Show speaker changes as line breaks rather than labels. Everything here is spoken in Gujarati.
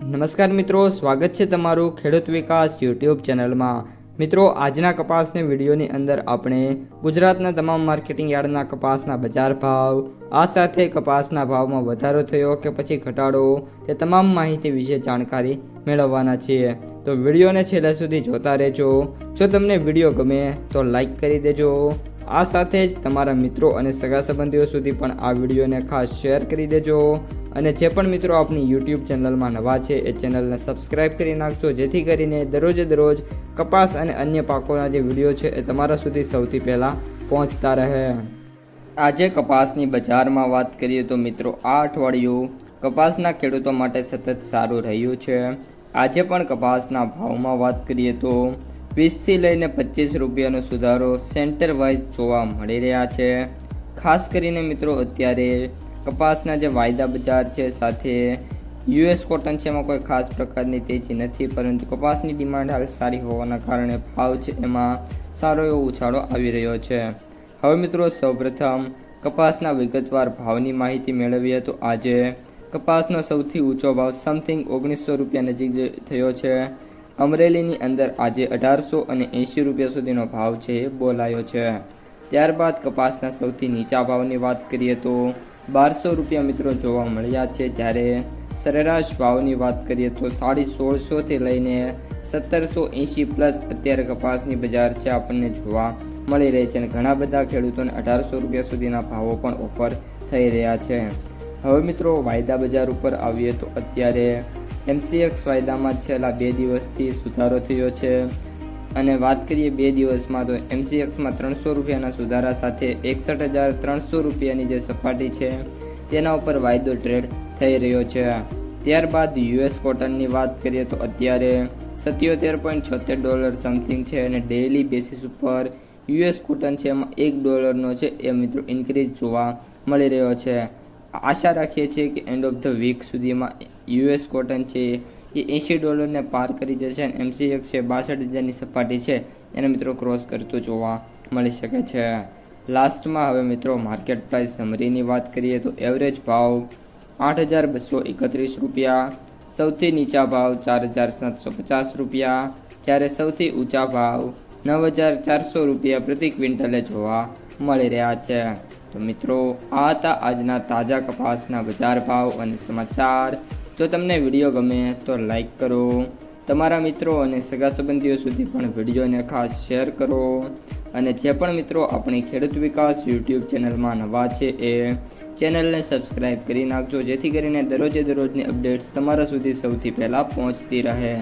નમસ્કાર મિત્રો, સ્વાગત છે તમારું ખેડૂત વિકાસ યુટ્યુબ ચેનલમાં। મિત્રો, આજના કપાસની વિડીયોની અંદર આપણે ગુજરાતના તમામ માર્કેટિંગ યાર્ડના કપાસના બજાર ભાવ, આ સાથે કપાસના ભાવમાં વધારો થયો કે પછી ઘટાડો, તે તમામ માહિતી વિશે જાણકારી મેળવવાના છીએ। તો વિડીયોને છેલ્લે સુધી જોતા રહેજો। જો તમને વિડીયો ગમે તો લાઈક કરી દેજો। આ સાથે જ તમારા મિત્રો અને સગા સંબંધીઓ સુધી પણ આ વિડીયોને ખાસ શેર કરી દેજો। અને જે પણ મિત્રો આપણી યુટ્યુબ ચેનલમાં નવા છે એ ચેનલને સબસ્ક્રાઈબ કરી નાખજો, જેથી કરીને દરરોજ કપાસ અને અન્ય પાકોના જે વિડીયો છે એ તમારા સુધી સૌથી પહેલાં પહોંચતા રહે। આજે કપાસની બજારમાં વાત કરીએ તો મિત્રો, આ અઠવાડિયું કપાસના ખેડૂતો માટે સતત સારું રહ્યું છે। આજે પણ કપાસના ભાવમાં વાત કરીએ તો 20થી લઈને 25 રૂપિયાનો સુધારો સેન્ટર વાઇઝ જોવા મળી રહ્યા છે। ખાસ કરીને મિત્રો, અત્યારે કપાસના જે વાયદા બજાર છે સાથે યુએસ કોટન છે, એમાં કોઈ ખાસ પ્રકારની તેજી નથી, પરંતુ કપાસની ડિમાન્ડ હાલ સારી હોવાના કારણે ભાવ છે એમાં સારો એવો ઉછાળો આવી રહ્યો છે। હવે મિત્રો, સૌપ્રથમ કપાસના વિગતવાર ભાવની માહિતી મેળવીએ તો આજે કપાસનો સૌથી ઊંચો ભાવ સમથિંગ 1900 રૂપિયા નજીક થયો છે। અમરેલીની અંદર આજે 1880 રૂપિયા સુધીનો ભાવ છે એ બોલાયો છે। ત્યારબાદ કપાસના સૌથી નીચા ભાવની વાત કરીએ તો 1200 રૂપિયા મિત્રો જોવા મળ્યા છે, જ્યારે સરેરાશ ભાવની વાત કરીએ તો 1650થી લઈને 1780 પ્લસ અત્યારે કપાસની બજાર છે આપણને જોવા મળી રહી છે। અને ઘણા બધા ખેડૂતોને 1800 રૂપિયા સુધીના ભાવો પણ ઓફર થઈ રહ્યા છે। હવે મિત્રો, વાયદા બજાર ઉપર આવીએ તો અત્યારે MCX વાયદામાં છેલ્લા 2 દિવસથી સુધારો થયો છે। અને વાત કરીએ 2 દિવસમાં તો MCXમાં 300 રૂપિયાના સુધારા સાથે 61,300 રૂપિયાની જે સપાટી છે તેના ઉપર વાયદો ટ્રેડ થઈ રહ્યો છે। ત્યારબાદ US કોટનની વાત કરીએ તો અત્યારે $77.76 સમથિંગ છે, અને ડેઇલી બેસિસ ઉપર US કોટન છે એમાં $1 છે એ મિત્રો ઇન્ક્રીઝ જોવા મળી રહ્યો છે। આશા રાખીએ છીએ કે એન્ડ ઓફ ધ વીક સુધીમાં US કોટન છે એ $80 ને પાર કરી જશે, અને MCX છે 62,000ની સપાટી છે એને મિત્રો ક્રોસ કરતું જોવા મળી શકે છે। લાસ્ટમાં હવે મિત્રો માર્કેટ પ્રાઇસ સમરીની વાત કરીએ તો એવરેજ ભાવ 8,231 રૂપિયા, સૌથી નીચા ભાવ 4,750 રૂપિયા, જ્યારે સૌથી ઊંચા ભાવ 9,400 રૂપિયા પ્રતિ ક્વિન્ટલે જોવા મળી રહ્યા છે। તો મિત્રો, આ હતા આજના તાજા કપાસના બજાર ભાવ અને સમાચાર। જો તમને વિડીયો ગમે તો લાઈક કરો, તમારા મિત્રો અને સગા સંબંધીઓ સુધી પણ વિડીયોને ખાસ શેર કરો, અને જે પણ મિત્રો આપણી ખેડૂત વિકાસ યુટ્યુબ ચેનલમાં નવા છે એ ચેનલને સબસ્ક્રાઈબ કરી નાખજો, જેથી કરીને દરરોજની અપડેટ્સ તમારા સુધી સૌથી પહેલાં પહોંચતી રહે।